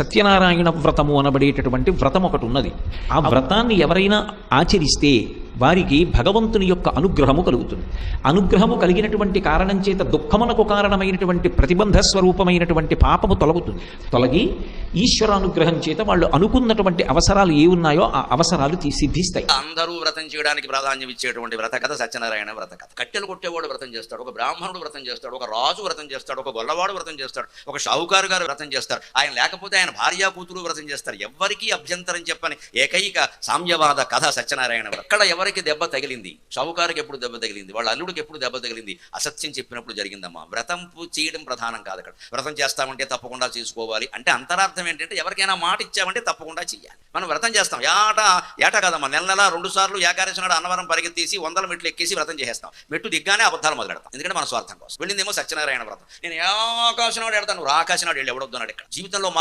సత్యనారాయణ వ్రతము అనబడేటటువంటి వ్రతం ఒకటి ఉన్నది. ఆ వ్రతాన్ని ఎవరైనా ఆచరిస్తే వారికి భగవంతుని యొక్క అనుగ్రహము కలుగుతుంది. అనుగ్రహము కలిగినటువంటి కారణం చేత దుఃఖమునకు కారణమైనటువంటి ప్రతిబంధ స్వరూపమైనటువంటి పాపము తొలగుతుంది. తొలగి ఈశ్వరానుగ్రహం చేత వాళ్ళు అనుకున్నటువంటి అవసరాలు ఏ ఉన్నాయో ఆ అవసరాలు సిద్ధిస్తాయి. అందరూ వ్రతం చేయడానికి ప్రాధాన్యం ఇచ్చేటువంటి వ్రత కథ సత్యనారాయణ వ్రత కథ. కట్టెలు కొట్టేవాడు వ్రతం చేస్తాడు, ఒక బ్రాహ్మణుడు వ్రతం చేస్తాడు, ఒక రాజు వ్రతం చేస్తాడు, ఒక గొల్లవాడు వ్రతం చేస్తాడు, ఒక షావుకారు గారు వ్రతం చేస్తారు. ఆయన లేకపోతే ఆయన భార్యా కూతురు వ్రతం చేస్తారు. ఎవరికీ అభ్యంతరం చెప్పని ఏకైక సామ్యవాద కథ సత్యనారాయణ వ్రతం. అక్కడ ఎవరికి దెబ్బ తగిలింది? షావుకారుకి ఎప్పుడు దెబ్బ తగిలింది? వాళ్ళ అల్లుడికి ఎప్పుడు దెబ్బ తగిలింది? అసత్యం చెప్పినప్పుడు జరిగిందమ్మా. వ్రతం చేయడం ప్రధానం కాదు. అక్కడ వ్రతం చేస్తామంటే తప్పకుండా చేసుకోవాలి అంటే అంతరార్థం ఏంటంటే ఎవరికైనా మాట ఇచ్చామంటే తప్పకుండా చెయ్యాలి. మనం వ్రతం చేస్తాం ఏట కాదమ్మా, నెల 2 సార్లు ఏకాదశి నాడు అన్నవరం పరిగెత్తేసి 100 మెట్లు ఎక్కేసి వ్రతం చేసేస్తాం. మెట్టు దిగ్గానే అబద్ధాలు మొదలెడతాం. ఎందుకంటే మన స్వార్థం కోసం. వెళ్ళిందేమో సత్యనారాయణ వ్రతం. నేను ఆకాశం నాడు వెళ్తాను, ఆకాశం నాడు వెళ్ళి ఎవడొద్దున్నాడు. ఇక్కడ జీవితంలో